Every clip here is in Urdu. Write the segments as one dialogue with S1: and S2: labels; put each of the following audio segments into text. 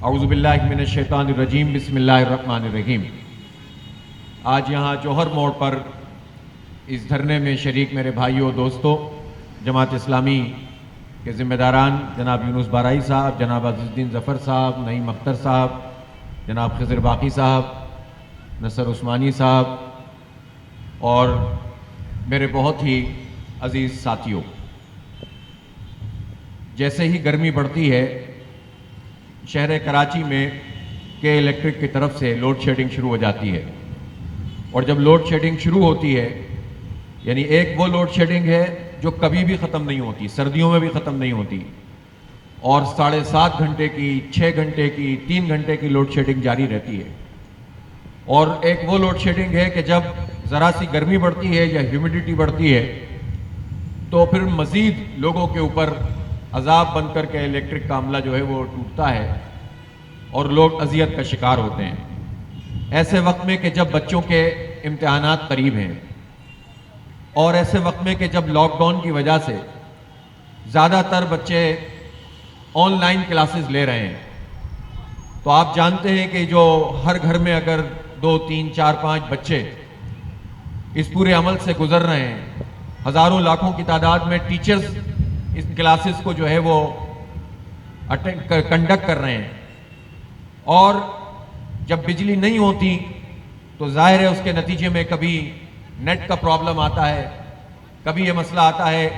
S1: اعوذ باللہ من الشیطان الرجیم بسم اللہ الرحمن الرحیم۔ آج یہاں جوہر موڑ پر اس دھرنے میں شریک میرے بھائیوں دوستوں، جماعت اسلامی کے ذمہ داران جناب یونس بارائی صاحب، جناب عزیز الدین ظفر صاحب، نعیم اختر صاحب، جناب خضر باقی صاحب، نصر عثمانی صاحب اور میرے بہت ہی عزیز ساتھیوں، جیسے ہی گرمی بڑھتی ہے شہر کراچی میں کے الیکٹرک کی طرف سے لوڈ شیڈنگ شروع ہو جاتی ہے، اور جب لوڈ شیڈنگ شروع ہوتی ہے یعنی ایک وہ لوڈ شیڈنگ ہے جو کبھی بھی ختم نہیں ہوتی، سردیوں میں بھی ختم نہیں ہوتی، اور 7.5 گھنٹے کی، 6 گھنٹے کی، 3 گھنٹے کی لوڈ شیڈنگ جاری رہتی ہے، اور ایک وہ لوڈ شیڈنگ ہے کہ جب ذرا سی گرمی بڑھتی ہے یا ہیومیڈیٹی بڑھتی ہے تو پھر مزید لوگوں کے اوپر عذاب بن کر کے الیکٹرک کا عملہ جو ہے وہ ٹوٹتا ہے اور لوگ اذیت کا شکار ہوتے ہیں۔ ایسے وقت میں کہ جب بچوں کے امتحانات قریب ہیں، اور ایسے وقت میں کہ جب لاک ڈاؤن کی وجہ سے زیادہ تر بچے آن لائن کلاسز لے رہے ہیں، تو آپ جانتے ہیں کہ جو ہر گھر میں اگر 2، 3، 4، 5 بچے اس پورے عمل سے گزر رہے ہیں، ہزاروں لاکھوں کی تعداد میں ٹیچرز اس کلاسز کو جو ہے وہ کنڈکٹ کر رہے ہیں، اور جب بجلی نہیں ہوتی تو ظاہر ہے اس کے نتیجے میں کبھی نیٹ کا پرابلم آتا ہے، کبھی یہ مسئلہ آتا ہے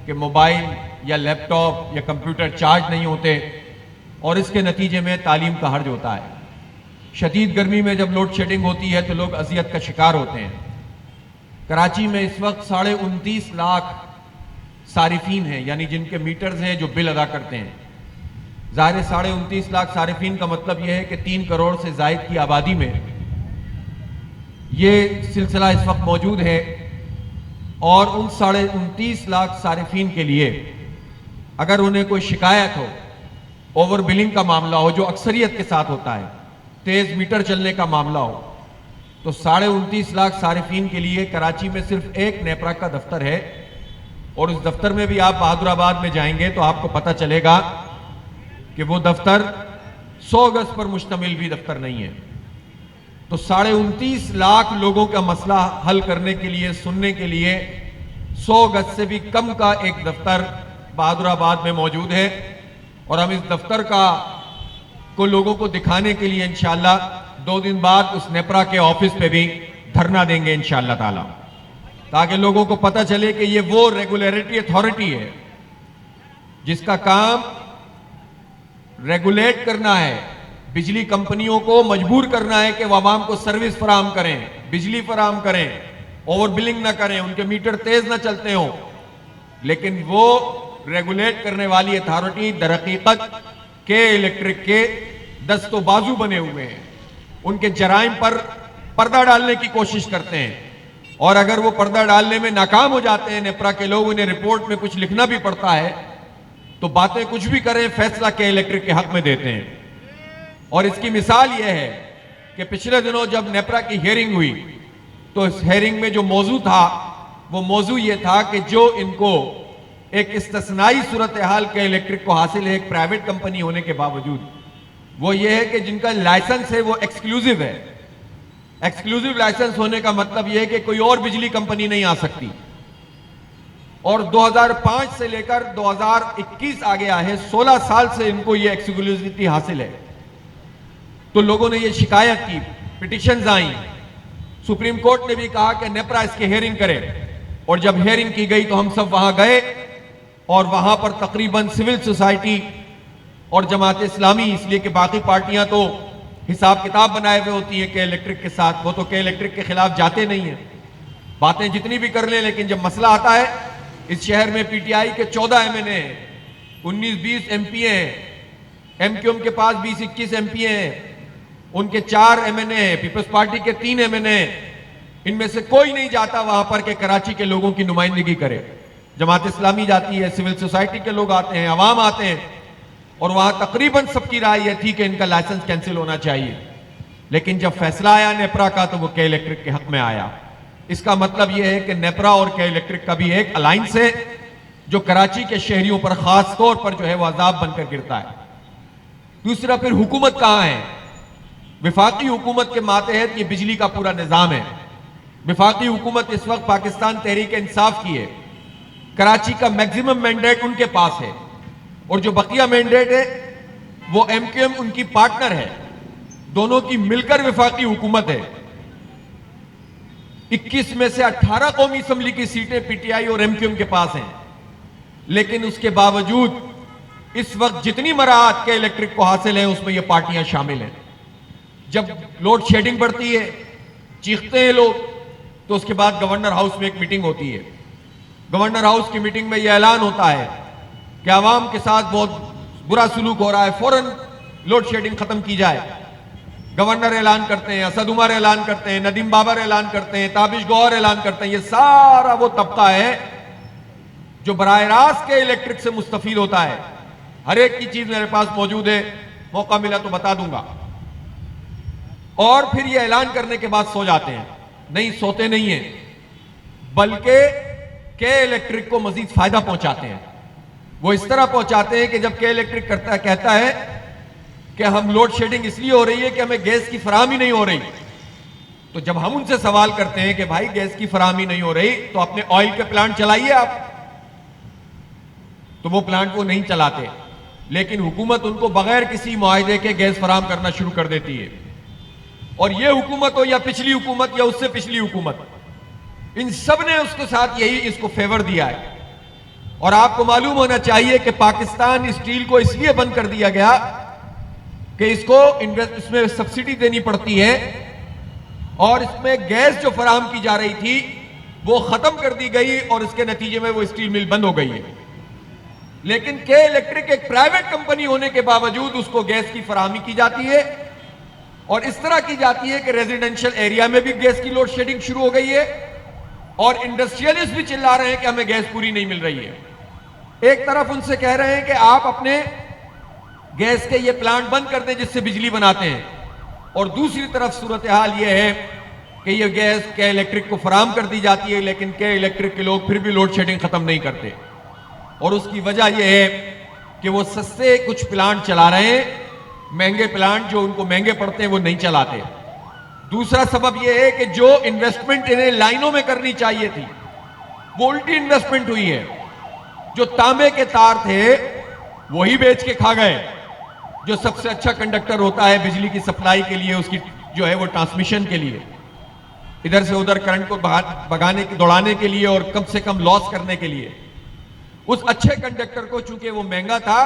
S1: کہ موبائل یا لیپ ٹاپ یا کمپیوٹر چارج نہیں ہوتے، اور اس کے نتیجے میں تعلیم کا حرج ہوتا ہے۔ شدید گرمی میں جب لوڈ شیڈنگ ہوتی ہے تو لوگ اذیت کا شکار ہوتے ہیں۔ کراچی میں اس وقت 29.5 لاکھ صارفین ہیں، یعنی جن کے میٹرز ہیں جو بل ادا کرتے ہیں۔ ظاہر 29.5 لاکھ صارفین کا مطلب یہ ہے کہ 3 کروڑ سے زائد کی آبادی میں یہ سلسلہ اس وقت موجود ہے، اور ان 29.5 لاکھ صارفین کے لیے اگر انہیں کوئی شکایت ہو، اوور بلنگ کا معاملہ ہو جو اکثریت کے ساتھ ہوتا ہے، تیز میٹر چلنے کا معاملہ ہو، تو 29.5 لاکھ صارفین کے لیے کراچی میں صرف ایک نیپرا کا دفتر ہے، اور اس دفتر میں بھی آپ بہادر آباد میں جائیں گے تو آپ کو پتہ چلے گا کہ وہ دفتر 100 گز پر مشتمل بھی دفتر نہیں ہے۔ تو 29.5 لاکھ لوگوں کا مسئلہ حل کرنے کے لیے، سننے کے لیے 100 گز سے بھی کم کا ایک دفتر بہادر آباد میں موجود ہے، اور ہم اس دفتر کو لوگوں کو دکھانے کے لیے انشاءاللہ 2 دن بعد اس نیپرا کے آفس پہ بھی دھرنا دیں گے انشاءاللہ تعالی، تاکہ لوگوں کو پتہ چلے کہ یہ وہ ریگولیٹری اتھارٹی ہے جس کا کام ریگولیٹ کرنا ہے، بجلی کمپنیوں کو مجبور کرنا ہے کہ وہ عوام کو سروس فراہم کریں، بجلی فراہم کریں، اوور بلنگ نہ کریں، ان کے میٹر تیز نہ چلتے ہوں۔ لیکن وہ ریگولیٹ کرنے والی اتھارٹی در حقیقت کے الیکٹرک کے دست و بازو بنے ہوئے ہیں، ان کے جرائم پر پردہ ڈالنے کی کوشش کرتے ہیں، اور اگر وہ پردہ ڈالنے میں ناکام ہو جاتے ہیں نیپرا کے لوگ، انہیں رپورٹ میں کچھ لکھنا بھی پڑتا ہے، تو باتیں کچھ بھی کریں فیصلہ کے الیکٹرک کے حق میں دیتے ہیں۔ اور اس کی مثال یہ ہے کہ پچھلے دنوں جب نیپرا کی ہیئرنگ ہوئی تو اس ہیئرنگ میں جو موضوع تھا وہ موضوع یہ تھا کہ جو ان کو ایک استثنائی صورتحال کے الیکٹرک کو حاصل ہے ایک پرائیویٹ کمپنی ہونے کے باوجود، وہ یہ ہے کہ جن کا لائسنس ہے وہ ایکسکلوزیو ہے۔ ایکسکلوزیو لائسنس ہونے کا مطلب یہ ہے کہ کوئی اور بجلی کمپنی نہیں آ سکتی، اور 2005 سے لے کر 2021 آ گیا ہے، 16 سال سے ان کو یہ ایکسکلوزیوٹی حاصل ہے۔ تو لوگوں نے یہ شکایت کی، پٹیشنز آئیں، سپریم کورٹ نے بھی کہا کہ نیپرا اس کے ہیئرنگ کرے، اور جب ہیئرنگ کی گئی تو ہم سب وہاں گئے، اور وہاں پر تقریباً سول سوسائٹی اور جماعت اسلامی، اس لیے کہ باقی پارٹیاں تو حساب کتاب بنائے ہوئے ہوتی ہیں کہ الیکٹرک کے ساتھ، وہ تو کہ الیکٹرک کے خلاف جاتے نہیں ہیں، باتیں جتنی بھی کر لیں، لیکن جب مسئلہ آتا ہے، اس شہر میں پی ٹی آئی کے 14 ایم این اے ہیں، 19-20 ایم پی ہیں، ایم کیو ایم کے پاس 20-21 ایم پی ہیں، ان کے 4 ایم این اے ہیں، پیپلز پارٹی کے 3 ایم این اے ہیں، ان میں سے کوئی نہیں جاتا وہاں پر کہ کراچی کے لوگوں کی نمائندگی کرے۔ جماعت اسلامی جاتی ہے، سول سوسائٹی کے لوگ آتے ہیں، عوام آتے ہیں، اور وہاں تقریباً سب کی رائے یہ تھی کہ ان کا لائسنس کینسل ہونا چاہیے، لیکن جب فیصلہ آیا نیپرا کا تو وہ کے الیکٹرک کے حق میں آیا۔ اس کا مطلب یہ ہے کہ نیپرا اور کے الیکٹرک کا بھی ایک الائنس ہے جو کراچی کے شہریوں پر خاص طور پر جو ہے وہ عذاب بن کر گرتا ہے۔ دوسرا پھر حکومت کہاں ہے؟ وفاقی حکومت کے ماتحت یہ بجلی کا پورا نظام ہے. وفاقی حکومت اس وقت پاکستان تحریک انصاف کی ہے. کراچی کا میکزیمم مینڈیٹ ان کے پاس ہے اور جو بقیہ مینڈیٹ ہے وہ ایم کیو ایم ان کی پارٹنر ہے. دونوں کی مل کر وفاقی حکومت ہے. 21 میں سے 18 قومی اسمبلی کی سیٹیں پی ٹی آئی اور ایم کیو ایم کے پاس ہیں. لیکن اس کے باوجود اس وقت جتنی مراعات کے الیکٹرک کو حاصل ہیں اس میں یہ پارٹیاں شامل ہیں. جب لوڈ شیڈنگ بڑھتی ہے، چیختے ہیں لوگ، تو اس کے بعد گورنر ہاؤس میں ایک میٹنگ ہوتی ہے. گورنر ہاؤس کی میٹنگ میں یہ اعلان ہوتا ہے کہ عوام کے ساتھ بہت برا سلوک ہو رہا ہے، فوراً لوڈ شیڈنگ ختم کی جائے. گورنر اعلان کرتے ہیں، اسد عمر اعلان کرتے ہیں، ندیم بابر اعلان کرتے ہیں، تابش گوہر اعلان کرتے ہیں. یہ سارا وہ طبقہ ہے جو براہ راست کے الیکٹرک سے مستفید ہوتا ہے. ہر ایک کی چیز میرے پاس موجود ہے، موقع ملا تو بتا دوں گا. اور پھر یہ اعلان کرنے کے بعد سو جاتے ہیں. نہیں، سوتے نہیں ہیں، بلکہ کے الیکٹرک کو مزید فائدہ پہنچاتے ہیں. وہ اس طرح پہنچاتے ہیں کہ جب کے الیکٹرک کہتا ہے کہ ہم لوڈ شیڈنگ اس لیے ہو رہی ہے کہ ہمیں گیس کی فراہمی نہیں ہو رہی، تو جب ہم ان سے سوال کرتے ہیں کہ بھائی گیس کی فراہمی نہیں ہو رہی تو اپنے آئل کے پلانٹ چلائیے آپ، تو وہ پلانٹ وہ نہیں چلاتے. لیکن حکومت ان کو بغیر کسی معاہدے کے گیس فراہم کرنا شروع کر دیتی ہے. اور یہ حکومت ہو یا پچھلی حکومت یا اس سے پچھلی حکومت، ان سب نے اس کے ساتھ اس کو فیور دیا ہے. اور آپ کو معلوم ہونا چاہیے کہ پاکستان اسٹیل کو اس لیے بند کر دیا گیا کہ اس میں سبسڈی دینی پڑتی ہے اور اس میں گیس جو فراہم کی جا رہی تھی وہ ختم کر دی گئی اور اس کے نتیجے میں وہ اسٹیل مل بند ہو گئی ہے. لیکن کے الیکٹرک ایک پرائیویٹ کمپنی ہونے کے باوجود اس کو گیس کی فراہمی کی جاتی ہے اور اس طرح کی جاتی ہے کہ ریزیڈنشل ایریا میں بھی گیس کی لوڈ شیڈنگ شروع ہو گئی ہے اور انڈسٹریلسٹ بھی چلا رہے ہیں کہ ہمیں گیس پوری نہیں مل رہی ہے. ایک طرف ان سے کہہ رہے ہیں کہ آپ اپنے گیس کے یہ پلانٹ بند کر دیں جس سے بجلی بناتے ہیں، اور دوسری طرف صورتحال یہ ہے کہ یہ گیس کے الیکٹرک کو فراہم کر دی جاتی ہے لیکن کے الیکٹرک کے لوگ پھر بھی لوڈ شیڈنگ ختم نہیں کرتے. اور اس کی وجہ یہ ہے کہ وہ سستے کچھ پلانٹ چلا رہے ہیں، مہنگے پلانٹ جو ان کو مہنگے پڑتے ہیں وہ نہیں چلاتے. دوسرا سبب یہ ہے کہ جو انویسٹمنٹ انہیں لائنوں میں کرنی چاہیے تھی وہ الٹی انویسٹمنٹ ہوئی ہے. جو تانبے کے تار تھے وہی بیچ کے کھا گئے. جو سب سے اچھا کنڈکٹر ہوتا ہے بجلی کی سپلائی کے لیے، اس کی جو ہے وہ ٹرانسمیشن کے لیے، ادھر سے ادھر کرنٹ کو دوڑانے کے لیے اور کم سے کم لاس کرنے کے لیے، اس اچھے کنڈکٹر کو چونکہ وہ مہنگا تھا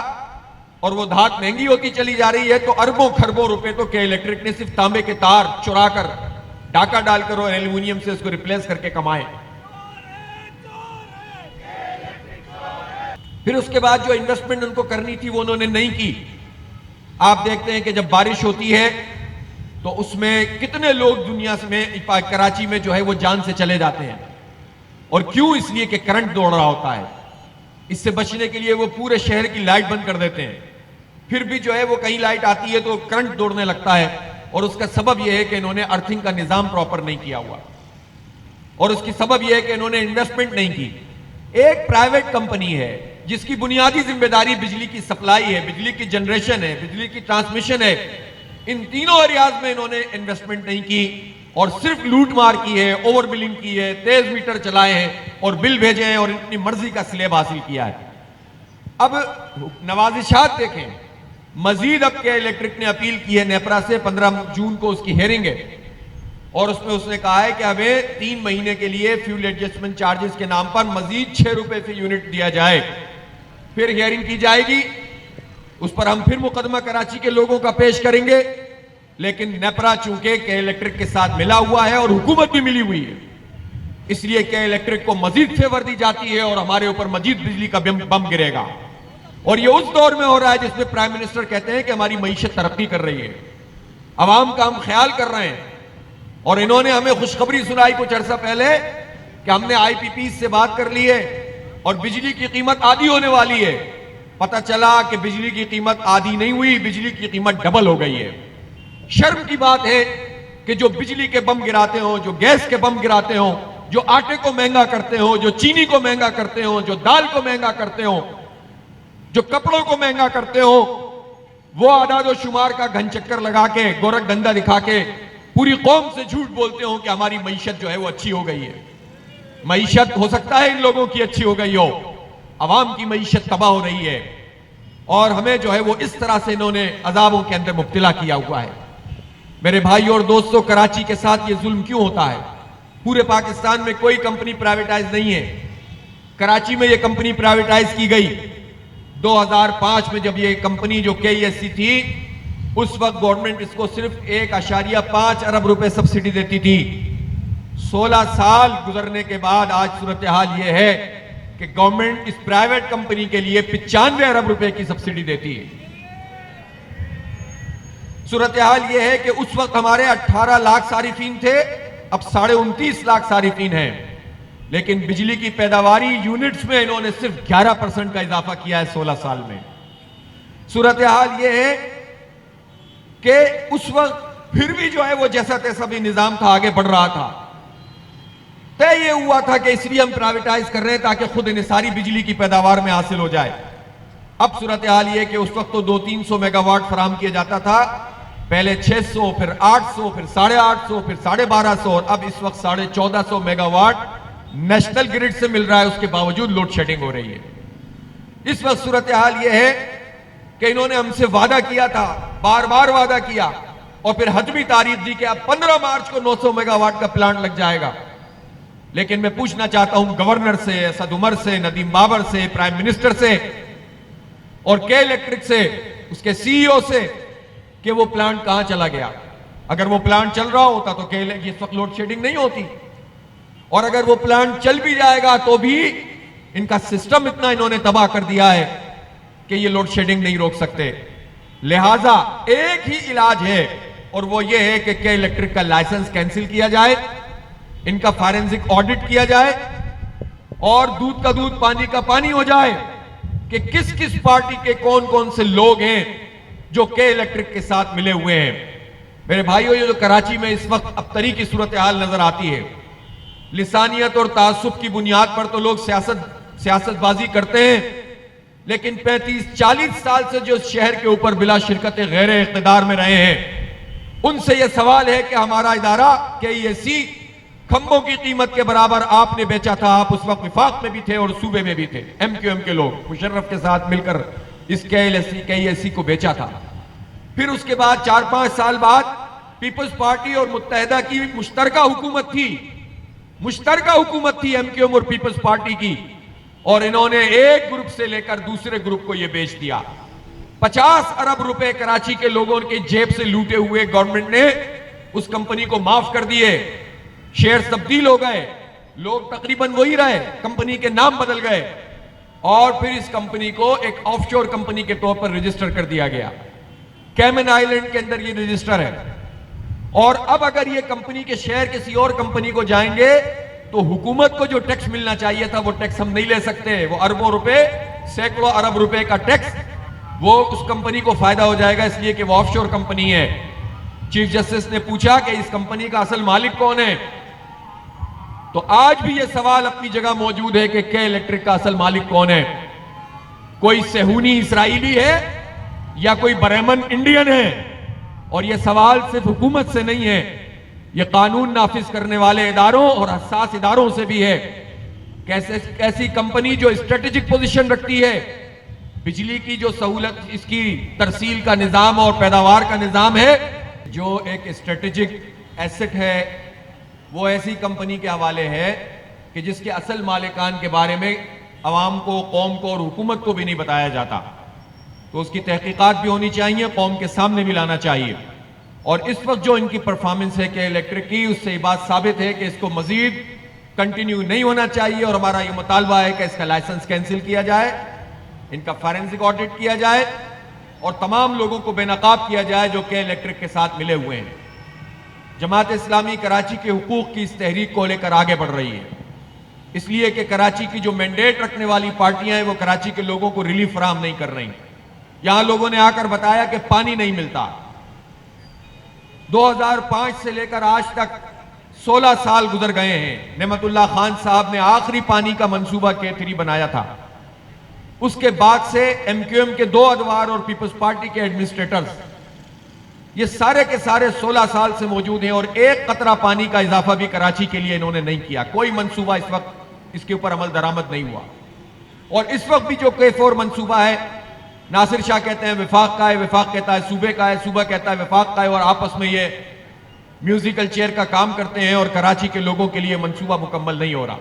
S1: اور وہ دھات مہنگی ہوتی چلی جا رہی ہے تو اربوں کھربوں روپے تو کے الیکٹرک نے صرف تانبے کے تار چرا کر ڈاکہ ڈال کر اور ایلومینیم سے اس کو ریپلیس کر کے کمائے. پھر اس کے بعد جو انویسٹمنٹ ان کو کرنی تھی وہ انہوں نے نہیں کی. آپ دیکھتے ہیں کہ جب بارش ہوتی ہے تو اس میں کتنے لوگ دنیا میں کراچی میں جو ہے وہ جان سے چلے جاتے ہیں. اور کیوں؟ اس لیے کہ کرنٹ دوڑ رہا ہوتا ہے. اس سے بچنے کے لیے وہ پورے شہر کی لائٹ بند کر دیتے ہیں. پھر بھی جو ہے وہ کہیں لائٹ آتی ہے تو کرنٹ دوڑنے لگتا ہے اور اس کا سبب یہ ہے کہ انہوں نے ارتھنگ کا نظام پراپر نہیں کیا ہوا اور اس کی سبب یہ ہے کہ انہوں نے انویسٹمنٹ نہیں کی. ایک پرائیویٹ کمپنی ہے جس کی بنیادی ذمہ داری بجلی کی سپلائی ہے، بجلی کی جنریشن ہے، بجلی کی ٹرانسمیشن ہے، ان تینوں ایریاز میں انہوں نے انویسٹمنٹ نہیں کی اور صرف لوٹ مار کی ہے، اوور بلنگ کی ہے، تیز میٹر چلائے ہیں اور بل بھیجے ہیں اور اپنی مرضی کا سلیب حاصل کیا ہے. اب نوازشات دیکھیں. مزید اب کے الیکٹرک نے اپیل کی ہے نیپرا سے، 15 جون کو اس کی ہیئرنگ ہے اور اس میں کہا ہے کہ ہمیں 3 مہینے کے لیے فیول ایڈجسٹمنٹ چارجز کے نام پر مزید 6 روپے فی یونٹ دیا جائے. پھر ہیئرنگ کی جائے گی، اس پر ہم پھر مقدمہ کراچی کے لوگوں کا پیش کریں گے. لیکن نیپرا چونکہ کے الیکٹرک کے ساتھ ملا ہوا ہے اور حکومت بھی ملی ہوئی ہے، اس لیے کے الیکٹرک کو مزید فیور دی جاتی ہے اور ہمارے اوپر مزید بجلی کا بم گرے گا. اور یہ اس دور میں ہو رہا ہے جس میں پرائم منسٹر کہتے ہیں کہ ہماری معیشت ترقی کر رہی ہے، عوام کا ہم خیال کر رہے ہیں. اور انہوں نے ہمیں خوشخبری سنائی کچھ عرصہ پہلے کہ ہم نے آئی پی پی سے بات کر لی ہے اور بجلی کی قیمت آدھی ہونے والی ہے. پتہ چلا کہ بجلی کی قیمت آدھی نہیں ہوئی، بجلی کی قیمت ڈبل ہو گئی ہے. شرم کی بات ہے کہ جو بجلی کے بم گراتے ہوں، جو گیس کے بم گراتے ہوں، جو آٹے کو مہنگا کرتے ہوں، جو چینی کو مہنگا کرتے ہوں، جو دال کو مہنگا کرتے ہوں، جو کپڑوں کو مہنگا کرتے ہوں، وہ اعداد و شمار کا گھن چکر لگا کے گورکھ دھندا دکھا کے پوری قوم سے جھوٹ بولتے ہوں کہ ہماری معیشت جو ہے وہ اچھی ہو گئی ہے. معیشت ہو سکتا ہے ان لوگوں کی اچھی ہو گئی ہو, عوام کی معیشت تباہ ہو رہی ہے, اور ہمیں جو ہے وہ اس طرح سے انہوں نے عذابوں کے اندر مبتلا کیا ہوا ہے. میرے بھائی اور دوستو, کراچی کے ساتھ یہ ظلم کیوں ہوتا ہے؟ پورے پاکستان میں کوئی کمپنی پرائیویٹائز نہیں ہے. کراچی میں یہ کمپنی پرائیویٹائز کی گئی 2005 میں, جب یہ کمپنی جو KESC تھی, اس وقت گورنمنٹ اس کو صرف 1.5 ارب روپے سبسڈی دیتی تھی. 16 سال گزرنے کے بعد آج صورتحال یہ ہے کہ گورنمنٹ اس پرائیویٹ کمپنی کے لیے 95 ارب روپے کی سبسڈی دیتی ہے. صورتحال یہ ہے کہ اس وقت ہمارے 18 لاکھ صارفین تھے, اب 29.5 لاکھ صارفین ہیں, لیکن بجلی کی پیداواری یونٹس میں انہوں نے صرف 11% کا اضافہ کیا ہے 16 سال میں. صورتحال یہ ہے کہ اس وقت پھر بھی جو ہے وہ جیسا تیسا بھی نظام تھا, آگے بڑھ رہا تھا. طے یہ ہوا تھا کہ اس لیے ہم پرائیویٹائز کر رہے ہیں تاکہ خود انحصاری بجلی کی پیداوار میں حاصل ہو جائے. اب صورتحال یہ کہ اس وقت تو 200-300 میگا واٹ فراہم کیا جاتا تھا, پہلے 600, پھر 800, پھر 850, پھر 1250, اور اب اس وقت 1450 میگا واٹ نیشنل گریڈ سے مل رہا ہے. اس کے باوجود لوڈ شیڈنگ ہو رہی ہے. اس وقت صورتحال یہ ہے کہ انہوں نے ہم سے وعدہ کیا تھا, بار بار وعدہ کیا, اور پھر حتمی تاریخ دی کہ اب 15 مارچ کو 900 میگا واٹ کا پلانٹ لگ جائے گا. لیکن میں پوچھنا چاہتا ہوں گورنر سے, اسد عمر سے, ندیم بابر سے, پرائم منسٹر سے, اور کے الیکٹرک سے, اس کے CEO سے, کہ وہ پلانٹ کہاں چلا گیا. اگر وہ پلانٹ چل رہا ہوتا تو اس وقت لوڈ شیڈنگ نہیں ہوتی, اور اگر وہ پلانٹ چل بھی جائے گا تو بھی ان کا سسٹم اتنا انہوں نے تباہ کر دیا ہے کہ یہ لوڈ شیڈنگ نہیں روک سکتے. لہٰذا ایک ہی علاج ہے, اور وہ یہ ہے کہ کے الیکٹرک کا لائسنس کینسل کیا جائے, ان کا فارنزک آڈٹ کیا جائے, اور دودھ کا دودھ پانی کا پانی ہو جائے کہ کس کس پارٹی کے کون کون سے لوگ ہیں جو کے الیکٹرک کے ساتھ ملے ہوئے ہیں. میرے بھائیو, یہ جو کراچی میں اس وقت ابتری کی صورتحال نظر آتی ہے, لسانیت اور تعصب کی بنیاد پر تو لوگ سیاست بازی کرتے ہیں, لیکن 35-40 سال سے جو شہر کے اوپر بلا شرکت غیر اقتدار میں رہے ہیں, ان سے یہ سوال ہے کہ ہمارا ادارہ KESC کھمبوں کی قیمت کے برابر آپ نے بیچا تھا. آپ اس وقت وفاق میں بھی تھے اور صوبے میں بھی تھے, MQM کے لوگ مشرف کے ساتھ مل کر اس KESC کو بیچا تھا. پھر اس کے بعد 4-5 سال بعد پیپلز پارٹی اور متحدہ کی مشترکہ حکومت تھی MQM اور پیپلز پارٹی کی, اور انہوں نے ایک گروپ سے لے کر دوسرے گروپ کو یہ بیچ دیا. 50 ارب روپے کراچی کے لوگوں کے جیب سے لوٹے ہوئے گورنمنٹ نے اس کمپنی کو معاف کر دیے. شیئر تبدیل ہو گئے, لوگ تقریباً وہی رہے, کمپنی کے نام بدل گئے, اور پھر اس کمپنی کو ایک آف شور کمپنی کے طور پر رجسٹر کر دیا گیا. کیمن آئیلینڈ کے اندر یہ رجسٹر ہے, اور اب اگر یہ کمپنی کے شیئر کسی اور کمپنی کو جائیں گے تو حکومت کو جو ٹیکس ملنا چاہیے تھا وہ ٹیکس ہم نہیں لے سکتے. وہ اربوں روپے, سینکڑوں ارب روپے کا ٹیکس وہ اس کمپنی کو فائدہ ہو جائے گا, اس لیے کہ وہ آف شور کمپنی ہے. چیف جسٹس نے پوچھا کہ اس کمپنی کا اصل مالک کون ہے, تو آج بھی یہ سوال اپنی جگہ موجود ہے کہ کے الیکٹرک کا اصل مالک کون ہے. کوئی صہیونی اسرائیلی ہے یا کوئی برہمن انڈین ہے؟ اور یہ سوال صرف حکومت سے نہیں ہے, یہ قانون نافذ کرنے والے اداروں اور حساس اداروں سے بھی ہے. کیسی کمپنی جو اسٹریٹجک پوزیشن رکھتی ہے, بجلی کی جو سہولت, اس کی ترسیل کا نظام اور پیداوار کا نظام ہے, جو ایک اسٹریٹجک ایسٹ ہے, وہ ایسی کمپنی کے حوالے ہے کہ جس کے اصل مالکان کے بارے میں عوام کو, قوم کو اور حکومت کو بھی نہیں بتایا جاتا. تو اس کی تحقیقات بھی ہونی چاہیے, قوم کے سامنے بھی لانا چاہیے. اور اس وقت جو ان کی پرفارمنس ہے کہ الیکٹرک کی, اس سے یہ بات ثابت ہے کہ اس کو مزید کنٹینیو نہیں ہونا چاہیے, اور ہمارا یہ مطالبہ ہے کہ اس کا لائسنس کینسل کیا جائے, ان کا فارنزک آڈٹ کیا جائے, اور تمام لوگوں کو بے نقاب کیا جائے جو کہ الیکٹرک کے ساتھ ملے ہوئے ہیں. جماعت اسلامی کراچی کے حقوق کی اس تحریک کو لے کر آگے بڑھ رہی ہے, اس لیے کہ کراچی کی جو مینڈیٹ رکھنے والی پارٹیاں ہیں وہ کراچی کے لوگوں کو ریلیف فراہم نہیں کر رہی. یہاں لوگوں نے آ کر بتایا کہ پانی نہیں ملتا. 2005 سے لے کر آج تک 16 سال گزر گئے ہیں. نعمت اللہ خان صاحب نے آخری پانی کا منصوبہ K3 بنایا تھا. اس کے بعد سے ایم کیو ایم کے 2 ادوار اور پیپلز پارٹی کے ایڈمنسٹریٹرز یہ سارے کے سارے 16 سال سے موجود ہیں، اور ایک قطرہ پانی کا اضافہ بھی کراچی کے لیے انہوں نے نہیں کیا. کوئی منصوبہ اس وقت اس کے اوپر عمل درآمد نہیں ہوا. اور اس وقت بھی جو K4 منصوبہ ہے، ناصر شاہ کہتے ہیں وفاق کا ہے، وفاق کہتا ہے صوبے کا ہے، صوبہ کہتا ہے وفاق کا ہے، اور آپس میں یہ میوزیکل چیئر کا کام کرتے ہیں، اور کراچی کے لوگوں کے لیے منصوبہ مکمل نہیں ہو رہا.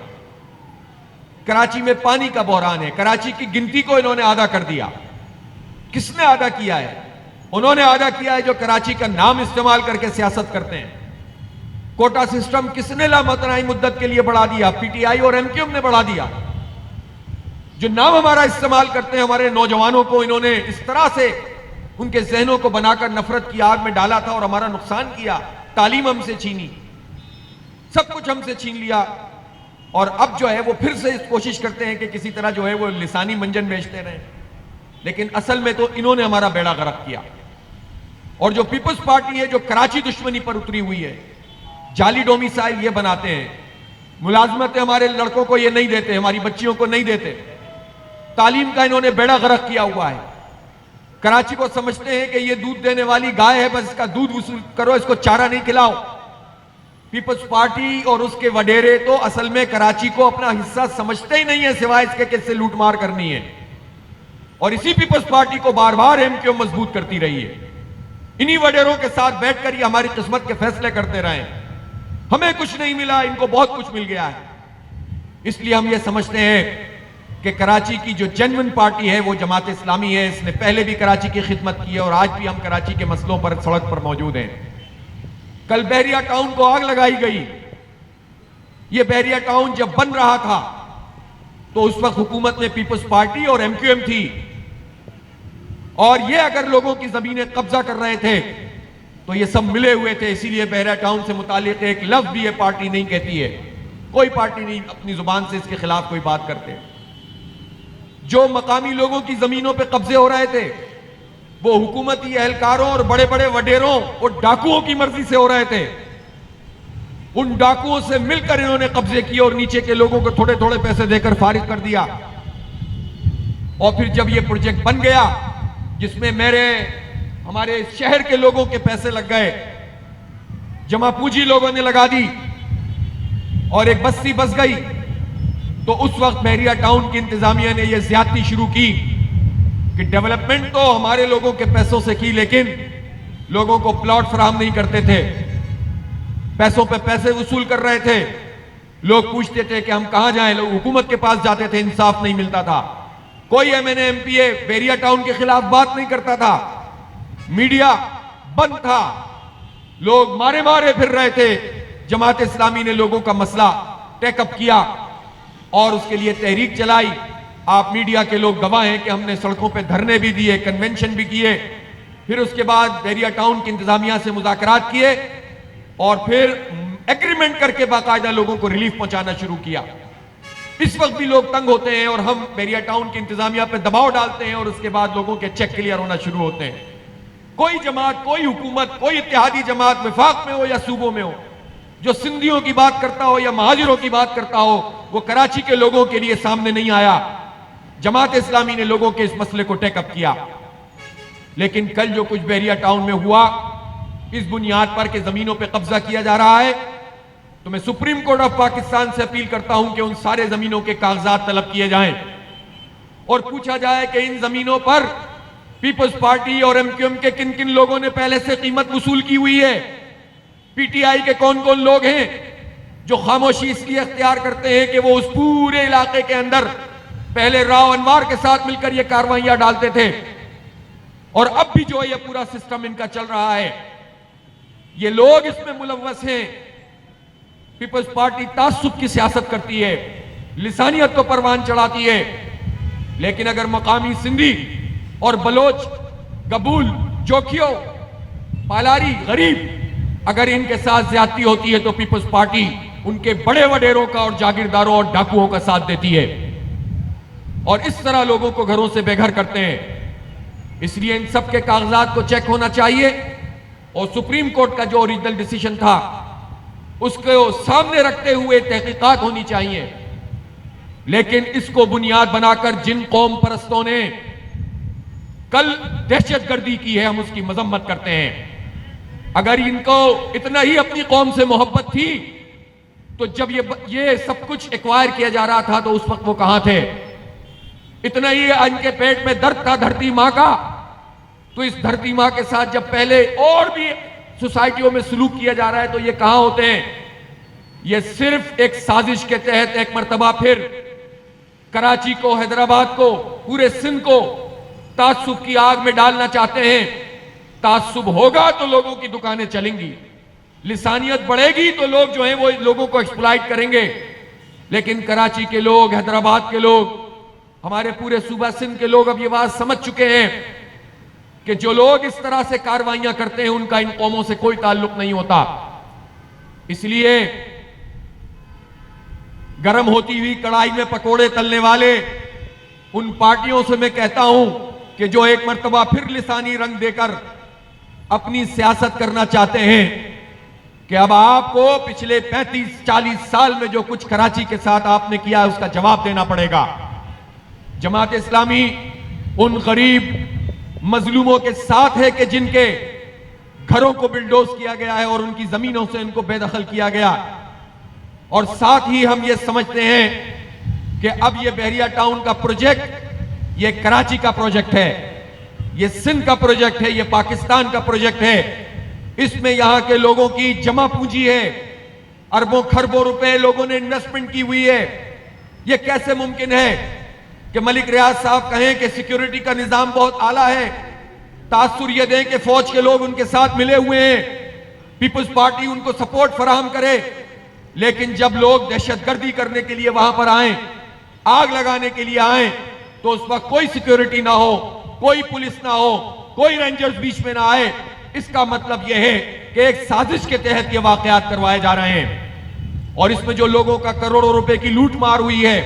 S1: کراچی میں پانی کا بحران ہے. کراچی کی گنتی کو انہوں نے آدھا کر دیا. کس نے آدھا کیا ہے؟ انہوں نے آدھا کیا ہے جو کراچی کا نام استعمال کر کے سیاست کرتے ہیں. کوٹا سسٹم کس نے لامتناہی مدت کے لیے بڑھا دیا؟ پی ٹی آئی اور ایم کیو ایم نے بڑھا دیا. جو نام ہمارا استعمال کرتے ہیں ہمارے نوجوانوں کو انہوں نے اس طرح سے ان کے ذہنوں کو بنا کر نفرت کی آگ میں ڈالا تھا اور ہمارا نقصان کیا. تعلیم ہم سے چھینی، سب کچھ ہم سے چھین لیا، اور اب جو ہے وہ پھر سے کوشش کرتے ہیں کہ کسی طرح جو ہے وہ لسانی منجن بیچتے رہیں. لیکن اصل میں تو انہوں نے ہمارا بیڑا غرق کیا. اور جو پیپلز پارٹی ہے جو کراچی دشمنی پر اتری ہوئی ہے، جعلی ڈومیسائل یہ بناتے ہیں، ملازمتیں ہمارے لڑکوں کو یہ نہیں دیتے، ہماری بچیوں کو نہیں دیتے، تعلیم کا انہوں نے بیڑا غرق کیا ہوا ہے. کراچی کو سمجھتے ہیں کہ یہ دودھ دینے والی گائے ہے، بس اس کا دودھ وصول کرو، اس کو چارہ نہیں کھلاؤ. پیپلز پارٹی اور اس کے وڈیرے تو اصل میں کراچی کو اپنا حصہ سمجھتے ہی نہیں ہے، سوائے اس کے کہ اس سے لوٹ مار کرنی ہے. اور اسی پیپلز پارٹی کو بار بار ایم کیو مضبوط کرتی رہی ہے. انہی وڈیروں کے ساتھ بیٹھ کر یہ ہماری قسمت کے فیصلے کرتے رہے. ہمیں کچھ نہیں ملا، ان کو بہت کچھ مل گیا ہے. اس لیے ہم یہ سمجھتے ہیں کہ کراچی کی جو جنون پارٹی ہے وہ جماعت اسلامی ہے. اس نے پہلے بھی کراچی کی خدمت کی ہے، اور آج بھی ہم کراچی کے مسئلوں پر سڑک پر موجود ہیں. کل بحریہ ٹاؤن کو آگ لگائی گئی. یہ بحریہ ٹاؤن جب بن رہا تھا تو اس وقت حکومت میں پیپلز پارٹی اور ایم کیو ایم تھی، اور یہ اگر لوگوں کی زمینیں قبضہ کر رہے تھے تو یہ سب ملے ہوئے تھے. اسی لیے بحریہ ٹاؤن سے متعلق ایک لفظ بھی یہ پارٹی نہیں کہتی ہے. کوئی پارٹی نہیں اپنی زبان سے اس کے خلاف کوئی بات کرتے. جو مقامی لوگوں کی زمینوں پہ قبضے ہو رہے تھے وہ حکومتی اہلکاروں اور بڑے بڑے وڈیروں اور ڈاکوؤں کی مرضی سے ہو رہے تھے. ان ڈاکوؤں سے مل کر انہوں نے قبضے کیے اور نیچے کے لوگوں کو تھوڑے تھوڑے پیسے دے کر فارغ کر دیا. اور پھر جب یہ پروجیکٹ بن گیا جس میں ہمارے شہر کے لوگوں کے پیسے لگ گئے، جمع پونجی لوگوں نے لگا دی اور ایک بستی بس گئی، تو اس وقت بحریہ ٹاؤن کی انتظامیہ نے یہ زیادتی شروع کی کہ ڈیولپمنٹ تو ہمارے لوگوں کے پیسوں سے کی، لیکن لوگوں کو پلاٹ فراہم نہیں کرتے تھے، پیسوں پہ پیسے وصول کر رہے تھے. لوگ پوچھتے تھے کہ ہم کہاں جائیں، لوگ حکومت کے پاس جاتے تھے، انصاف نہیں ملتا تھا. کوئی M N A M P A Bahria town کے خلاف بات نہیں کرتا تھا. میڈیا بند تھا، لوگ مارے پھر رہے تھے. جماعت اسلامی نے لوگوں کا مسئلہ ٹیک اپ کیا اور اس کے لیے تحریک چلائی. آپ میڈیا کے لوگ گواہ ہیں کہ ہم نے سڑکوں پہ دھرنے بھی دیے، کنونشن بھی کیے. پھر اس کے بعد بحریہ ٹاؤن کی انتظامیہ سے مذاکرات کیے اور پھر ایگریمنٹ کر کے باقاعدہ لوگوں کو ریلیف پہنچانا شروع کیا. اس وقت بھی لوگ تنگ ہوتے ہیں اور ہم بحریہ ٹاؤن کی انتظامیہ پہ دباؤ ڈالتے ہیں اور اس کے بعد لوگوں کے چیک کلیئر ہونا شروع ہوتے ہیں. کوئی جماعت، کوئی حکومت، کوئی اتحادی جماعت وفاق میں ہو یا صوبوں میں ہو، جو سندھیوں کی بات کرتا ہو یا مہاجروں کی بات کرتا ہو، وہ کراچی کے لوگوں کے لیے سامنے نہیں آیا. جماعت اسلامی نے لوگوں کے اس مسئلے کو ٹیک اپ کیا. لیکن کل جو کچھ بحریہ ٹاؤن میں ہوا اس بنیاد پر کہ زمینوں پہ قبضہ کیا جا رہا ہے، تو میں سپریم کورٹ آف پاکستان سے اپیل کرتا ہوں کہ ان سارے زمینوں کے کاغذات طلب کیے جائیں اور پوچھا جائے کہ ان زمینوں پر پیپلز پارٹی اور ایم کیو ایم کے کن کن لوگوں نے پہلے سے قیمت وصول کی ہوئی ہے. پی ٹی آئی کے کون کون لوگ ہیں جو خاموشی اس لیے اختیار کرتے ہیں کہ وہ اس پورے علاقے کے اندر پہلے راؤ انوار کے ساتھ مل کر یہ کارروائیاں ڈالتے تھے، اور اب بھی جو ہے یہ پورا سسٹم ان کا چل رہا ہے. یہ لوگ اس میں ملوث ہیں. پیپلز پارٹی تعصب کی سیاست کرتی ہے، لسانیت کو پروان چڑھاتی ہے. لیکن اگر مقامی سندھی اور بلوچ، گبول، جوکھیو، پالاری، غریب اگر ان کے ساتھ زیادتی ہوتی ہے تو پیپلز پارٹی ان کے بڑے وڈیروں کا اور جاگیرداروں اور ڈاکوؤں کا ساتھ دیتی ہے اور اس طرح لوگوں کو گھروں سے بے گھر کرتے ہیں. اس لیے ان سب کے کاغذات کو چیک ہونا چاہیے اور سپریم کورٹ کا جو اوریجنل ڈیسیشن تھا اس کو سامنے رکھتے ہوئے تحقیقات ہونی چاہیے. لیکن اس کو بنیاد بنا کر جن قوم پرستوں نے کل دہشت گردی کی ہے ہم اس کی مذمت کرتے ہیں. اگر ان کو اتنا ہی اپنی قوم سے محبت تھی تو جب یہ سب کچھ ایکوائر کیا جا رہا تھا تو اس وقت وہ کہاں تھے؟ اتنا ہی ان کے پیٹ میں درد تھا دھرتی ماں کا تو اس دھرتی ماں کے ساتھ جب پہلے اور بھی سوسائٹیوں میں سلوک کیا جا رہا ہے تو یہ کہاں ہوتے ہیں؟ یہ صرف ایک سازش کے تحت ایک مرتبہ پھر کراچی کو، حیدرآباد کو، پورے سندھ کو تعصب کی آگ میں ڈالنا چاہتے ہیں. تعصب ہوگا تو لوگوں کی دکانیں چلیں گی، لسانیت بڑھے گی تو لوگ جو ہیں وہ لوگوں کو ایکسپلائٹ کریں گے. لیکن کراچی کے لوگ، حیدرآباد کے لوگ، ہمارے پورے صوبہ سندھ کے لوگ اب یہ بات سمجھ چکے ہیں کہ جو لوگ اس طرح سے کاروائیاں کرتے ہیں ان کا ان قوموں سے کوئی تعلق نہیں ہوتا. اس لیے گرم ہوتی ہوئی کڑھائی میں پکوڑے تلنے والے ان پارٹیوں سے میں کہتا ہوں کہ جو ایک مرتبہ پھر لسانی رنگ دے کر اپنی سیاست کرنا چاہتے ہیں کہ اب آپ کو پچھلے 35-40 سال میں جو کچھ کراچی کے ساتھ آپ نے کیا ہے اس کا جواب دینا پڑے گا. جماعت اسلامی ان غریب مظلوموں کے ساتھ ہے کہ جن کے گھروں کو بلڈوز کیا گیا ہے اور ان کی زمینوں سے ان کو بے دخل کیا گیا. اور ساتھ ہی ہم یہ سمجھتے ہیں کہ اب یہ بحریہ ٹاؤن کا پروجیکٹ یہ کراچی کا پروجیکٹ ہے، یہ سندھ کا پروجیکٹ ہے، یہ پاکستان کا پروجیکٹ ہے. اس میں یہاں کے لوگوں کی جمع پونجی ہے، اربوں خربوں روپے لوگوں نے انویسٹمنٹ کی ہوئی ہے. یہ کیسے ممکن ہے کہ ملک ریاض صاحب کہیں کہ سیکیورٹی کا نظام بہت اعلیٰ ہے، تاثر یہ دیں کہ فوج کے لوگ ان کے ساتھ ملے ہوئے ہیں، پیپلز پارٹی ان کو سپورٹ فراہم کرے، لیکن جب لوگ دہشت گردی کرنے کے لیے وہاں پر آئیں، آگ لگانے کے لیے آئیں تو اس وقت کوئی سیکیورٹی نہ ہو، کوئی پولیس نہ ہو، کوئی رینجرز بیچ میں نہ آئے. اس کا مطلب یہ ہے کہ ایک سازش کے تحت یہ واقعات کروائے جا رہے ہیں. اور اس میں جو لوگوں کا کروڑوں روپے کی لوٹ مار ہوئی ہے،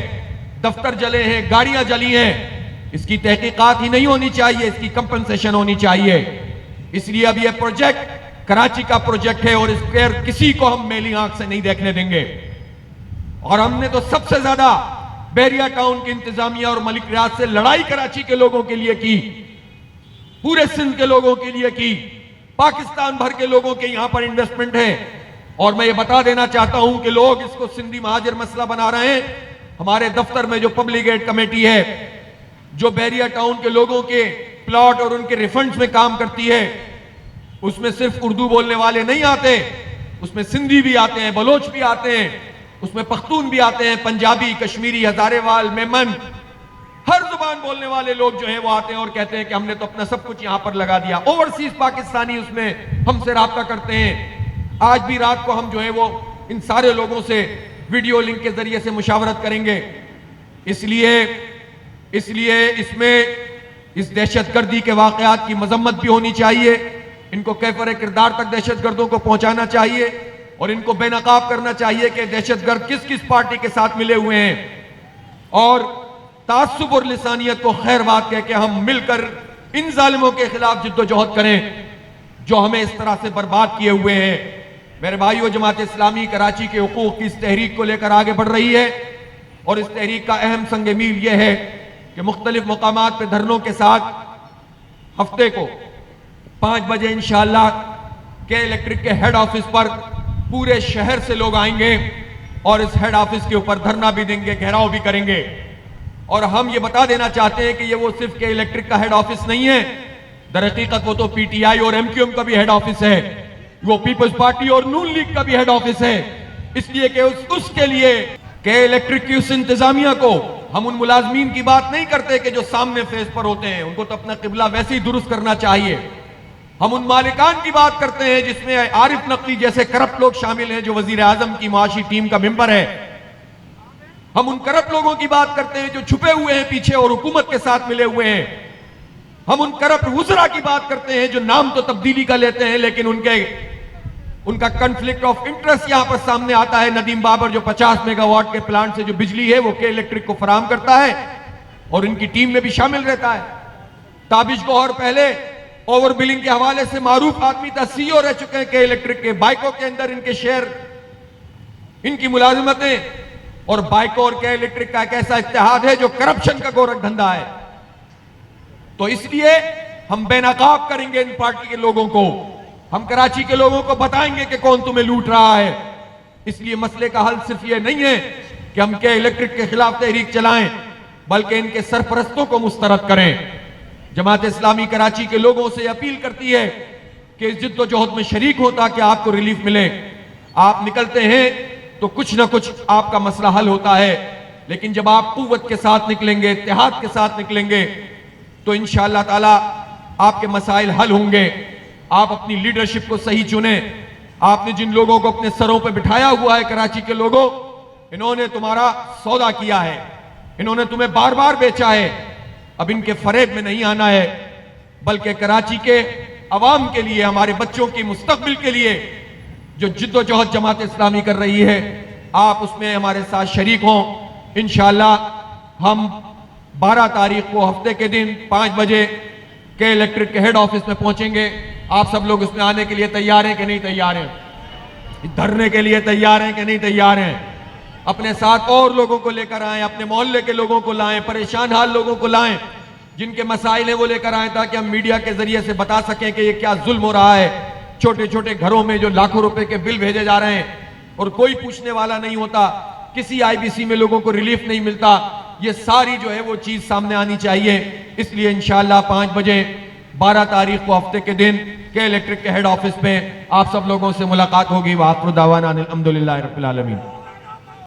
S1: دفتر جلے ہیں، گاڑیاں جلی ہیں، اس کی تحقیقات ہی نہیں ہونی چاہیے، اس کی کمپنسیشن ہونی چاہیے. اس لیے اب یہ پروجیکٹ کراچی کا پروجیکٹ ہے اور اس پر کسی کو ہم میلی آنکھ سے نہیں دیکھنے دیں گے. اور ہم نے تو سب سے زیادہ بحریہ ٹاؤن کی انتظامیہ اور ملک ریاض سے لڑائی کراچی کے لوگوں کے لیے کی، پورے سندھ کے لوگوں کے لیے کی، پاکستان بھر کے لوگوں کے یہاں پر انویسٹمنٹ ہے. اور میں یہ بتا دینا چاہتا ہوں کہ لوگ اس کو سندھی مہاجر مسئلہ بنا رہے ہیں. ہمارے دفتر میں جو پبلک ایڈ کمیٹی ہے جو بحریہ ٹاؤن کے لوگوں کے پلاٹ اور ان کے ریفنڈز میں کام کرتی ہے، اس میں صرف اردو بولنے والے نہیں آتے، اس میں سندھی بھی آتے ہیں، بلوچ بھی آتے ہیں، اس میں پختون بھی آتے ہیں، پنجابی، کشمیری، ہزارے وال، میمن، ہر زبان بولنے والے لوگ جو ہیں وہ آتے ہیں اور کہتے ہیں کہ ہم نے تو اپنا سب کچھ یہاں پر لگا دیا. اوورسیز پاکستانی اس میں ہم سے رابطہ کرتے ہیں. آج بھی رات کو ہم جو ہے وہ ان سارے لوگوں سے ویڈیو لنک کے ذریعے سے مشاورت کریں گے. اس لیے اس میں اس دہشت گردی کے واقعات کی مذمت بھی ہونی چاہیے. ان کو کیفر کردار تک دہشت گردوں کو پہنچانا چاہیے اور ان کو بے نقاب کرنا چاہیے کہ دہشت گرد کس کس پارٹی کے ساتھ ملے ہوئے ہیں. اور تعصب اور لسانیت کو خیر بات کہہ کے ہم مل کر ان ظالموں کے خلاف جد و جہد کریں جو ہمیں اس طرح سے برباد کیے ہوئے ہیں. میرے بھائیو، جماعت اسلامی کراچی کے حقوق کی اس تحریک کو لے کر آگے بڑھ رہی ہے اور اس تحریک کا اہم سنگ میل یہ ہے کہ مختلف مقامات پہ دھرنوں کے ساتھ ہفتے کو 5 بجے انشاءاللہ کے الیکٹرک کے ہیڈ آفس پر پورے شہر سے لوگ آئیں گے اور اس ہیڈ آفس کے اوپر دھرنا بھی دیں گے، گھیراؤ بھی کریں گے. اور ہم یہ بتا دینا چاہتے ہیں کہ یہ وہ صرف کے الیکٹرک کا ہیڈ آفس نہیں ہے، در حقیقت وہ تو پی ٹی آئی اور ایم کیو ایم کا بھی ہیڈ آفس ہے، وہ پیپلز پارٹی اور نون لیگ کا بھی ہیڈ آفس ہے. اس لیے کہ اس کے لیے کہ الیکٹرک کی اس انتظامیہ کو ہم ان ملازمین کی بات نہیں کرتے کہ جو سامنے فیس پر ہوتے ہیں، ان کو تو اپنا قبلہ ویسے ہی درست کرنا چاہیے. ہم ان مالکان کی بات کرتے ہیں جس میں عارف نقوی جیسے کرپٹ لوگ شامل ہیں جو وزیر اعظم کی معاشی ٹیم کا ممبر ہے. ہم ان کرپٹ لوگوں کی بات کرتے ہیں جو چھپے ہوئے ہیں پیچھے اور حکومت کے ساتھ ملے ہوئے ہیں. ہم ان کرپٹ وزراء کی بات کرتے ہیں جو نام تو تبدیلی کا لیتے ہیں لیکن ان کا کنفلکٹ آف انٹرسٹ یہاں پر سامنے آتا ہے. ندیم بابر جو 50 میگا واٹ کے پلانٹ سے جو بجلی ہے وہ کے الیکٹرک کو فراہم کرتا ہے اور ان کی ٹیم میں بھی شامل رہتا ہے. تابش گوہر پہلے اوور بلنگ کے حوالے سے معروف آدمی تھا، سی او رہ چکے ہیں کہ الیکٹرک کے، بائیکو کے اندر ان کے شیئر، ان کی ملازمتیں اور بائیکو اور کے الیکٹرک کا ایک ایسا اتحاد ہے جو کرپشن کا گورکھ دھندا ہے. تو اس لیے ہم بے نقاب کریں گے ان پارٹی کے لوگوں کو. ہم کراچی کے لوگوں کو بتائیں گے کہ کون تمہیں لوٹ رہا ہے. اس لیے مسئلے کا حل صرف یہ نہیں ہے کہ ہم کے الیکٹرک کے خلاف تحریک چلائیں، بلکہ ان کے سرپرستوں کو مسترد کریں. جماعت اسلامی کراچی کے لوگوں سے اپیل کرتی ہے کہ اس جد و جہد میں شریک ہو تاکہ آپ کو ریلیف ملے. آپ نکلتے ہیں تو کچھ نہ کچھ آپ کا مسئلہ حل ہوتا ہے، لیکن جب آپ قوت کے ساتھ نکلیں گے، اتحاد کے ساتھ نکلیں گے تو انشاءاللہ تعالی آپ کے مسائل حل ہوں گے. آپ اپنی لیڈرشپ کو صحیح چنیں. آپ نے جن لوگوں کو اپنے سروں پہ بٹھایا ہوا ہے کراچی کے لوگوں، انہوں نے تمہارا سودا کیا ہے، انہوں نے تمہیں بار بار بیچا ہے. اب ان کے فریب میں نہیں آنا ہے، بلکہ کراچی کے عوام کے لیے، ہمارے بچوں کی مستقبل کے لیے جو جد و جہد جماعت اسلامی کر رہی ہے، آپ اس میں ہمارے ساتھ شریک ہوں. انشاءاللہ ہم 12 تاریخ کو ہفتے کے دن 5 بجے کے الیکٹرک کے ہیڈ آفس میں پہنچیں گے. آپ سب لوگ اس میں آنے کے لیے تیار ہیں کہ نہیں تیار ہیں؟ دھرنے کے لیے تیار ہیں کہ نہیں تیار ہیں؟ اپنے ساتھ اور لوگوں کو لے کر آئیں، اپنے محلے کے لوگوں کو لائیں، پریشان حال لوگوں کو لائیں، جن کے مسائل ہیں وہ لے کر آئیں، تاکہ ہم میڈیا کے ذریعے سے بتا سکیں کہ یہ کیا ظلم ہو رہا ہے. چھوٹے چھوٹے گھروں میں جو لاکھوں روپے کے بل بھیجے جا رہے ہیں اور کوئی پوچھنے والا نہیں ہوتا، کسی آئی بی سی میں لوگوں کو ریلیف نہیں ملتا. یہ ساری جو ہے وہ چیز سامنے آنی چاہیے. اس لیے انشاءاللہ 5 بجے 12 تاریخ کو ہفتے کے دن کے الیکٹرک کے ہیڈ آفس میں آپ سب لوگوں سے ملاقات ہوگی. وآخر دعوانا الحمدللہ رب العالمین.